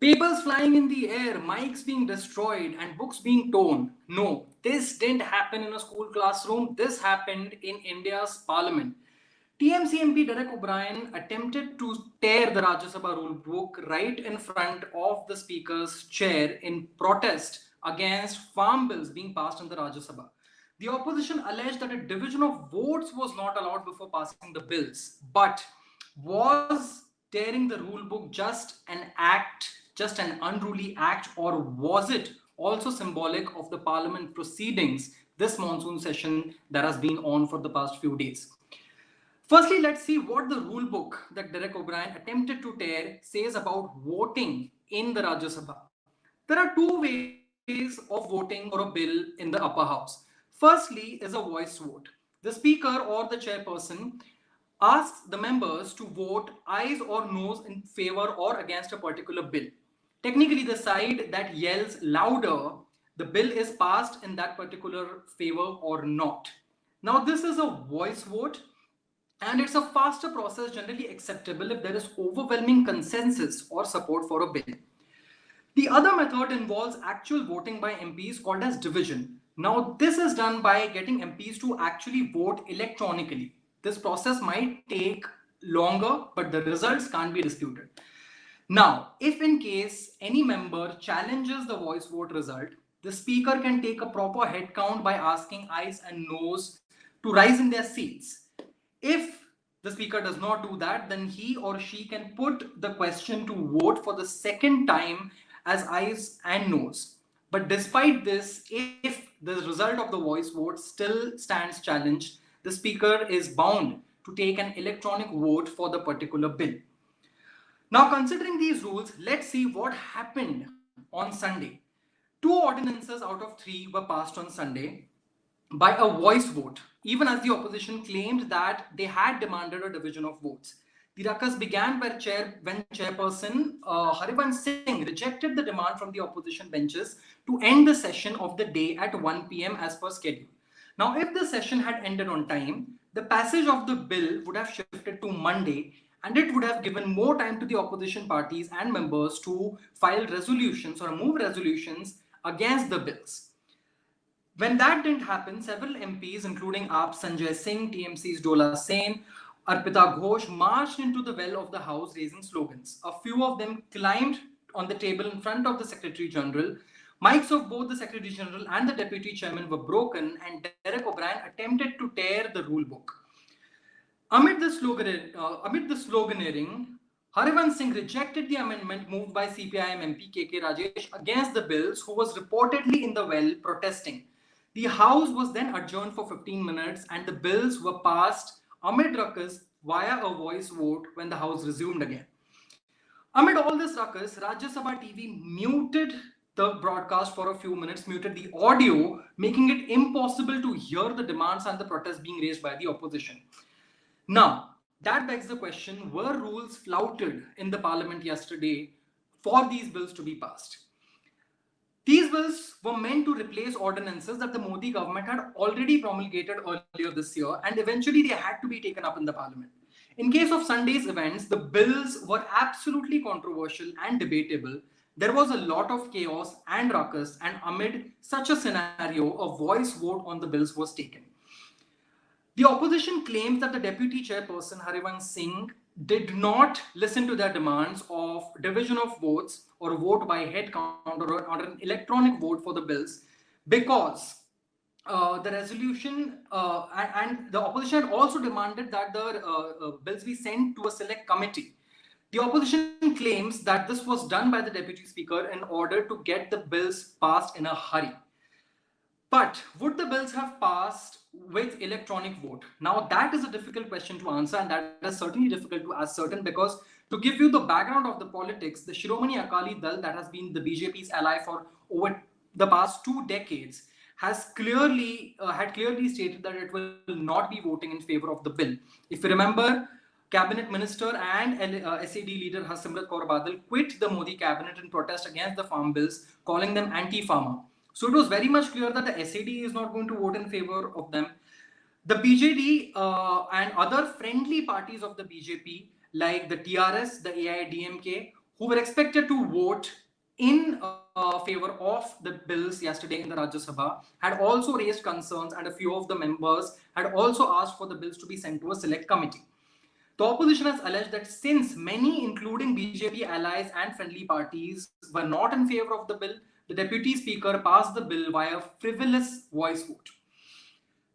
Papers flying in the air, mics being destroyed, and books being torn. No, this didn't happen in a school classroom. This happened in India's parliament. TMC MP Derek O'Brien attempted to tear the Rajya Sabha rule book right in front of the speaker's chair in protest against farm bills being passed in the Rajya Sabha. The opposition alleged that a division of votes was not allowed before passing the bills. But was tearing the rule book just an act, just an unruly act, or was it also symbolic of the parliament proceedings this monsoon session that has been on for the past few days? Firstly, let's see what the rule book that Derek O'Brien attempted to tear says about voting in the Rajya Sabha. There are two ways of voting for a bill in the upper house. Firstly is a voice vote. The speaker or the chairperson asks the members to vote ayes or noes in favor or against a particular bill. Technically, the side that yells louder, the bill is passed in that particular favor or not. Now, this is a voice vote, and it's a faster process, generally acceptable if there is overwhelming consensus or support for a bill. The other method involves actual voting by MPs called as division. Now, this is done by getting MPs to actually vote electronically. This process might take longer, but the results can't be disputed. Now, if in case any member challenges the voice vote result, the speaker can take a proper head count by asking ayes and noes to rise in their seats. If the speaker does not do that, then he or she can put the question to vote for the second time as ayes and noes. But despite this, if the result of the voice vote still stands challenged, the speaker is bound to take an electronic vote for the particular bill. Now, considering these rules, let's see what happened on Sunday. Two ordinances out of three were passed on Sunday by a voice vote, even as the opposition claimed that they had demanded a division of votes. The ruckus began when chairperson Harivansh Singh rejected the demand from the opposition benches to end the session of the day at 1 p.m. as per schedule. Now, if the session had ended on time, the passage of the bill would have shifted to Monday, and it would have given more time to the opposition parties and members to file resolutions or move resolutions against the bills. When that didn't happen, several MPs, including AAP Sanjay Singh, TMC's Dola Sen, Arpita Ghosh, marched into the well of the House raising slogans. A few of them climbed on the table in front of the Secretary General. Mics of both the Secretary General and the Deputy Chairman were broken, and Derek O'Brien attempted to tear the rule book. Amid the sloganeering, Harivansh Singh rejected the amendment moved by CPIM MP KK Rajesh against the bills, who was reportedly in the well protesting. The House was then adjourned for 15 minutes and the bills were passed amid ruckus via a voice vote when the House resumed again. Amid all this ruckus, Rajya Sabha TV muted the broadcast for a few minutes, muted the audio, making it impossible to hear the demands and the protests being raised by the opposition. Now, that begs the question, were rules flouted in the parliament yesterday for these bills to be passed? These bills were meant to replace ordinances that the Modi government had already promulgated earlier this year, and eventually they had to be taken up in the parliament. In case of Sunday's events, the bills were absolutely controversial and debatable. There was a lot of chaos and ruckus, and amid such a scenario, a voice vote on the bills was taken. The opposition claims that the deputy chairperson, Harivansh Singh, did not listen to their demands of division of votes or vote by head count or an electronic vote for the bills, because the resolution and the opposition had also demanded that the bills be sent to a select committee. The opposition claims that this was done by the deputy speaker in order to get the bills passed in a hurry. But would the bills have passed with electronic vote? Now, that is a difficult question to answer, and that is certainly difficult to ascertain, because to give you the background of the politics, the Shiromani Akali Dal, that has been the BJP's ally for over the past 2 decades, has clearly stated that it will not be voting in favor of the bill. If you remember, Cabinet Minister and SAD leader Harsimrat Kaur Badal quit the Modi cabinet in protest against the farm bills, calling them anti-farmer. So it was very much clear that the SAD is not going to vote in favor of them. The BJD and other friendly parties of the BJP, like the TRS, the AIDMK, who were expected to vote in favor of the bills yesterday in the Rajya Sabha, had also raised concerns, and a few of the members had also asked for the bills to be sent to a select committee. The opposition has alleged that since many, including BJP allies and friendly parties, were not in favor of the bill, the Deputy Speaker passed the bill via frivolous voice vote.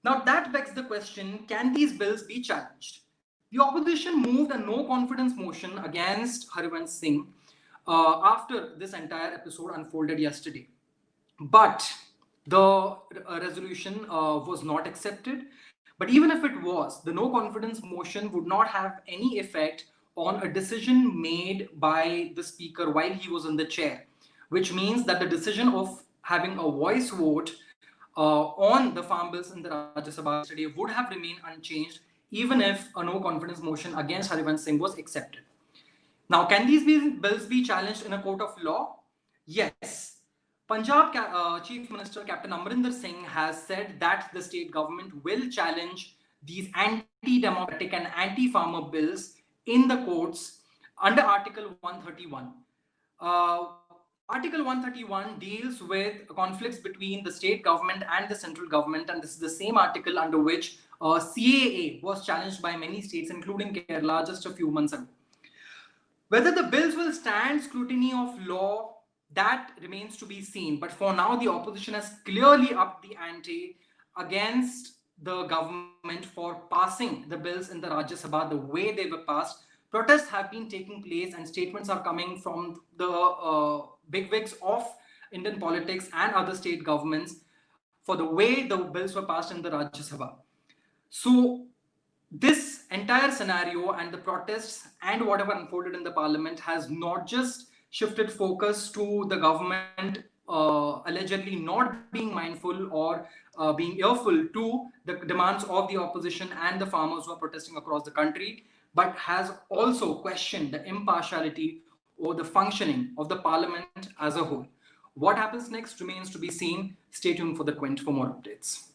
Now, that begs the question, can these bills be challenged? The opposition moved a no confidence motion against Harivansh Singh after this entire episode unfolded yesterday. But the resolution was not accepted. But even if it was, the no confidence motion would not have any effect on a decision made by the speaker while he was in the chair, which means that the decision of having a voice vote on the farm bills in the Rajya Sabha yesterday would have remained unchanged, even if a no confidence motion against Harivansh Singh was accepted. Now, can these bills be challenged in a court of law? Yes. Punjab Chief Minister Captain Amrinder Singh has said that the state government will challenge these anti-democratic and anti-farmer bills in the courts under Article 131. Article 131 deals with conflicts between the state government and the central government, and this is the same article under which CAA was challenged by many states, including Kerala, just a few months ago. Whether the bills will stand scrutiny of law, that remains to be seen. But for now, the opposition has clearly upped the ante against the government for passing the bills in the Rajya Sabha the way they were passed. Protests have been taking place and statements are coming from the bigwigs of Indian politics and other state governments for the way the bills were passed in the Rajya Sabha. So this entire scenario and the protests and whatever unfolded in the parliament has not just shifted focus to the government allegedly not being mindful or being earful to the demands of the opposition and the farmers who are protesting across the country, but has also questioned the impartiality or the functioning of the parliament as a whole. What happens next remains to be seen. Stay tuned for the Quint for more updates.